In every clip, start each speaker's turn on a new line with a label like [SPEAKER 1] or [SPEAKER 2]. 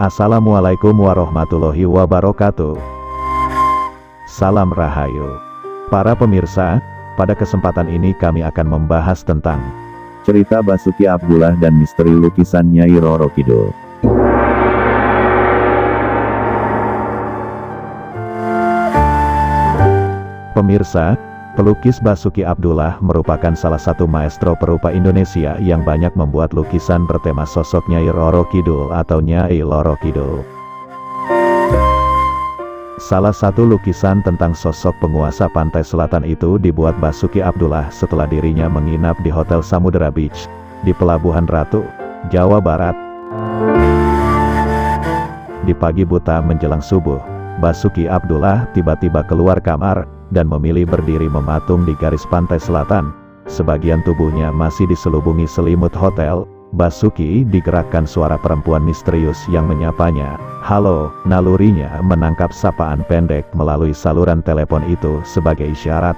[SPEAKER 1] Assalamualaikum warahmatullahi wabarakatuh. Salam Rahayu. Para pemirsa, pada kesempatan ini kami akan membahas tentang
[SPEAKER 2] cerita Basuki Abdullah dan misteri lukisan Nyai Roro Kidul.
[SPEAKER 1] Pemirsa, pelukis Basuki Abdullah merupakan salah satu maestro perupa Indonesia yang banyak membuat lukisan bertema sosok Nyai Roro Kidul atau Nyai Loro Kidul. Salah satu lukisan tentang sosok penguasa pantai selatan itu dibuat Basuki Abdullah setelah dirinya menginap di Hotel Samudera Beach, di Pelabuhan Ratu, Jawa Barat. Di pagi buta menjelang subuh, Basuki Abdullah tiba-tiba keluar kamar dan memilih berdiri mematung di garis pantai selatan. Sebagian tubuhnya masih diselubungi selimut hotel. Basuki digerakkan suara perempuan misterius yang menyapanya. Halo, nalurinya menangkap sapaan pendek melalui saluran telepon itu sebagai isyarat.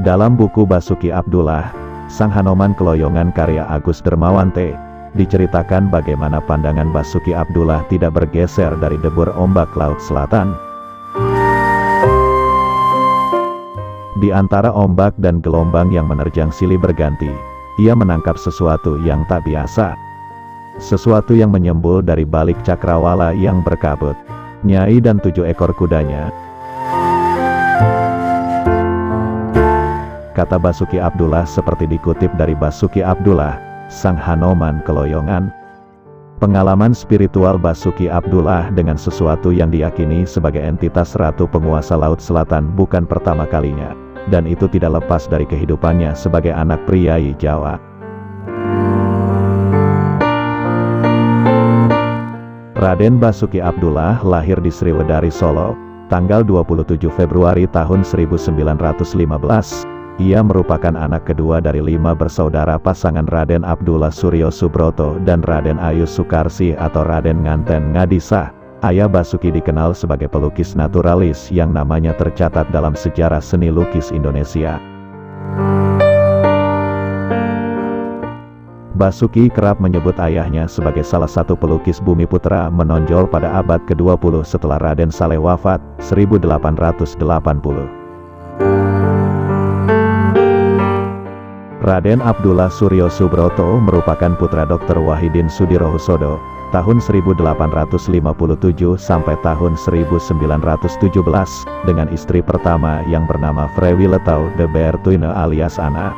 [SPEAKER 1] Dalam buku Basuki Abdullah, Sang Hanoman Keloyongan karya Agus Dermawante, diceritakan bagaimana pandangan Basuki Abdullah tidak bergeser dari debur ombak laut selatan. Di antara ombak dan gelombang yang menerjang silih berganti, ia menangkap sesuatu yang tak biasa. Sesuatu yang menyembul dari balik cakrawala yang berkabut. Nyai dan 7 ekor kudanya. Kata Basuki Abdullah seperti dikutip dari Basuki Abdullah, Sang Hanoman Keloyongan. Pengalaman spiritual Basuki Abdullah dengan sesuatu yang diyakini sebagai entitas ratu penguasa laut selatan bukan pertama kalinya, dan itu tidak lepas dari kehidupannya sebagai anak priai Jawa. Raden Basuki Abdullah lahir di Sriwedari, Solo, tanggal 27 Februari tahun 1915. Ia merupakan anak kedua dari 5 bersaudara pasangan Raden Abdullah Suryo Subroto dan Raden Ayu Sukarsi atau Raden Nganten Ngadisah. Ayah Basuki dikenal sebagai pelukis naturalis yang namanya tercatat dalam sejarah seni lukis Indonesia. Basuki kerap menyebut ayahnya sebagai salah satu pelukis bumi putra menonjol pada abad ke-20 setelah Raden Saleh wafat, 1880. Raden Abdullah Suryo Subroto merupakan putra Dr. Wahidin Sudirohusodo, tahun 1857 sampai tahun 1917, dengan istri pertama yang bernama Frewi Letau de Bertuine alias Ana.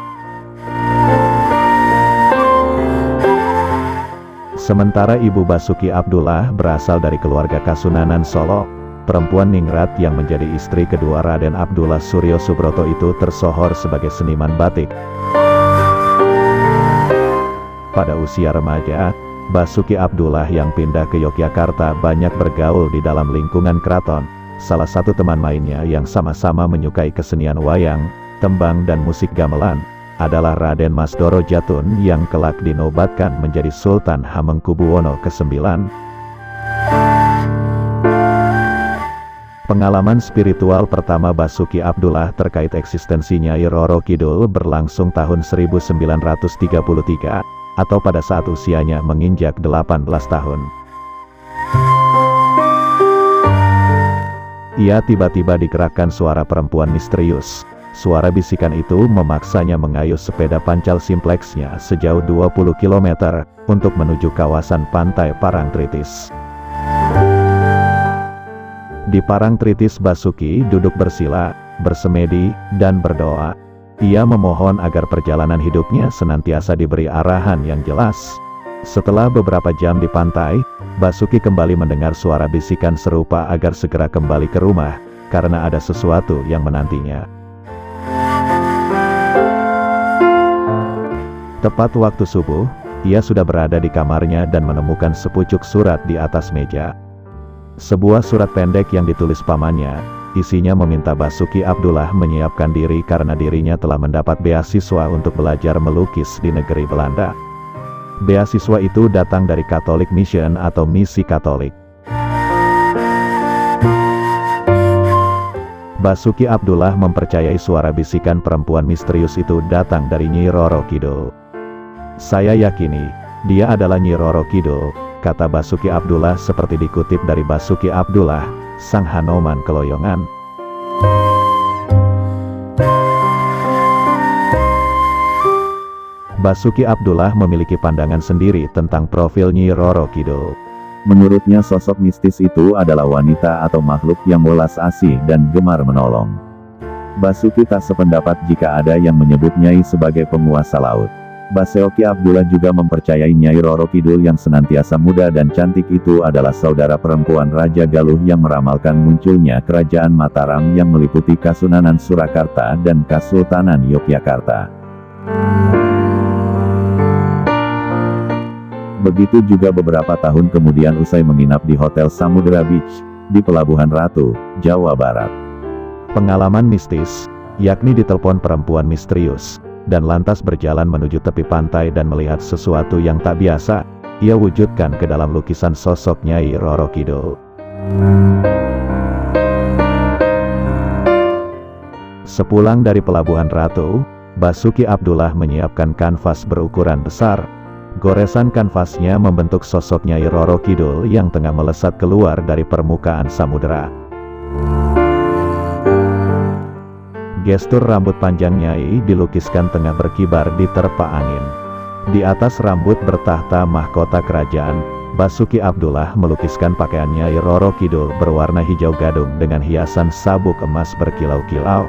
[SPEAKER 1] Sementara ibu Basuki Abdullah berasal dari keluarga Kasunanan Solo. Perempuan ningrat yang menjadi istri kedua Raden Abdullah Suryo Subroto itu tersohor sebagai seniman batik. Pada usia remaja, Basuki Abdullah yang pindah ke Yogyakarta banyak bergaul di dalam lingkungan keraton. Salah satu teman mainnya yang sama-sama menyukai kesenian wayang, tembang dan musik gamelan adalah Raden Mas Doro Jatun yang kelak dinobatkan menjadi Sultan Hamengkubuwono ke-9. Pengalaman spiritual pertama Basuki Abdullah terkait eksistensi Nyai Roro Kidul berlangsung tahun 1933, atau pada saat usianya menginjak 18 tahun. Ia tiba-tiba digerakkan suara perempuan misterius. Suara bisikan itu memaksanya mengayuh sepeda pancal simpleksnya sejauh 20 km untuk menuju kawasan pantai Parangtritis. Di Parangtritis Basuki duduk bersila, bersemedi, dan berdoa. Ia memohon agar perjalanan hidupnya senantiasa diberi arahan yang jelas. Setelah beberapa jam di pantai, Basuki kembali mendengar suara bisikan serupa agar segera kembali ke rumah, karena ada sesuatu yang menantinya. Tepat waktu subuh, ia sudah berada di kamarnya dan menemukan sepucuk surat di atas meja. Sebuah surat pendek yang ditulis pamannya, isinya meminta Basuki Abdullah menyiapkan diri karena dirinya telah mendapat beasiswa untuk belajar melukis di negeri Belanda. Beasiswa itu datang dari Catholic Mission atau misi Katolik. Basuki Abdullah mempercayai suara bisikan perempuan misterius itu datang dari Nyi Roro Kidul. Saya yakini, Dia adalah Nyi Roro Kidul, kata Basuki Abdullah seperti dikutip dari Basuki Abdullah, Sang Hanoman Keloyongan. Basuki Abdullah memiliki pandangan sendiri tentang profil Nyi Roro Kidul.
[SPEAKER 2] Menurutnya sosok mistis itu adalah wanita atau makhluk yang welas asih dan gemar menolong. Basuki tak sependapat jika ada yang menyebut Nyai sebagai penguasa laut. Basuki Abdullah juga mempercayai Nyai Roro Kidul yang senantiasa muda dan cantik itu adalah saudara perempuan Raja Galuh yang meramalkan munculnya kerajaan Mataram yang meliputi Kasunanan Surakarta dan Kasultanan Yogyakarta. Begitu juga beberapa tahun kemudian usai menginap di Hotel Samudra Beach, di Pelabuhan Ratu, Jawa Barat.
[SPEAKER 1] Pengalaman mistis, yakni ditelepon perempuan misterius, dan lantas berjalan menuju tepi pantai dan melihat sesuatu yang tak biasa, ia wujudkan ke dalam lukisan sosok Nyai Roro Kidul. Sepulang dari Pelabuhan Ratu, Basuki Abdullah menyiapkan kanvas berukuran besar. Goresan kanvasnya membentuk sosok Nyai Roro Kidul yang tengah melesat keluar dari permukaan samudera. Gestur rambut panjang Nyai dilukiskan tengah berkibar di terpa angin. Di atas rambut bertahta mahkota kerajaan, Basuki Abdullah melukiskan pakaian Nyai Roro Kidul berwarna hijau gadung dengan hiasan sabuk emas berkilau-kilau.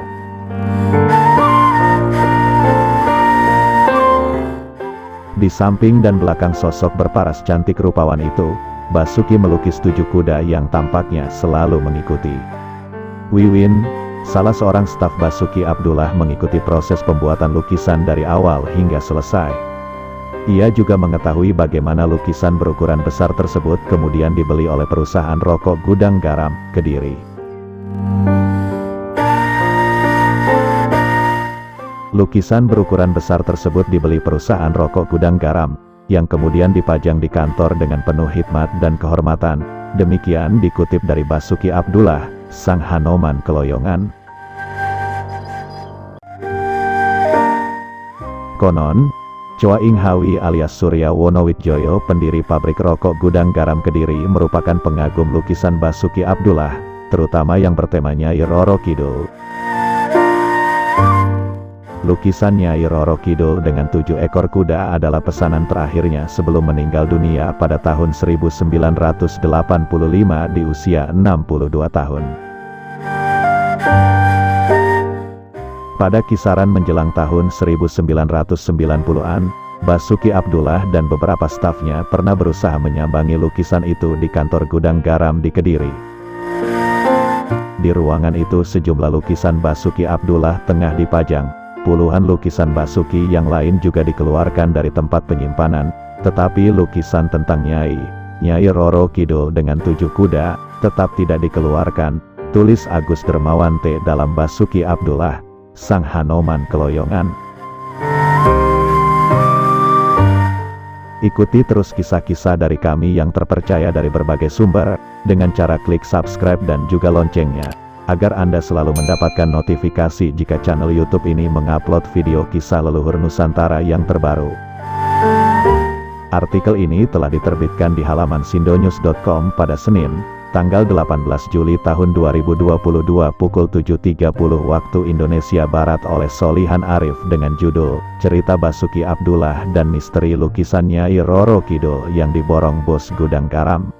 [SPEAKER 1] Di samping dan belakang sosok berparas cantik rupawan itu, Basuki melukis 7 kuda yang tampaknya selalu mengikuti. Wiwin, salah seorang staf Basuki Abdullah, mengikuti proses pembuatan lukisan dari awal hingga selesai. Ia juga mengetahui bagaimana lukisan berukuran besar tersebut kemudian dibeli oleh perusahaan rokok Gudang Garam, Kediri. Lukisan berukuran besar tersebut dibeli perusahaan rokok Gudang Garam, yang kemudian dipajang di kantor dengan penuh hikmat dan kehormatan. Demikian dikutip dari Basuki Abdullah, Sang Hanoman Keloyongan. Konon, Choa Ing Hawi alias Surya Wonowidjoyo, pendiri pabrik rokok Gudang Garam Kediri, merupakan pengagum lukisan Basuki Abdullah, terutama yang bertema Nyai Roro Kidul. Lukisan Nyai Roro Kidul dengan 7 ekor kuda adalah pesanan terakhirnya sebelum meninggal dunia pada tahun 1985 di usia 62 tahun. Pada kisaran menjelang tahun 1990-an, Basuki Abdullah dan beberapa stafnya pernah berusaha menyambangi lukisan itu di kantor Gudang Garam di Kediri. Di ruangan itu sejumlah lukisan Basuki Abdullah tengah dipajang. Puluhan lukisan Basuki yang lain juga dikeluarkan dari tempat penyimpanan, tetapi lukisan tentang Nyai Roro Kidul dengan 7 kuda, tetap tidak dikeluarkan, tulis Agus Dermawan T. dalam Basuki Abdullah, Sang Hanoman Keloyongan. Ikuti terus kisah-kisah dari kami yang terpercaya dari berbagai sumber, dengan cara klik subscribe dan juga loncengnya, agar Anda selalu mendapatkan notifikasi jika channel YouTube ini mengupload video kisah leluhur Nusantara yang terbaru. Artikel ini telah diterbitkan di halaman sindonews.com pada Senin, tanggal 18 Juli tahun 2022 pukul 7.30 waktu Indonesia Barat oleh Solihan Arif dengan judul, Cerita Basuki Abdullah dan Misteri Lukisan Nyai Roro Kidul yang diborong Bos Gudang Garam.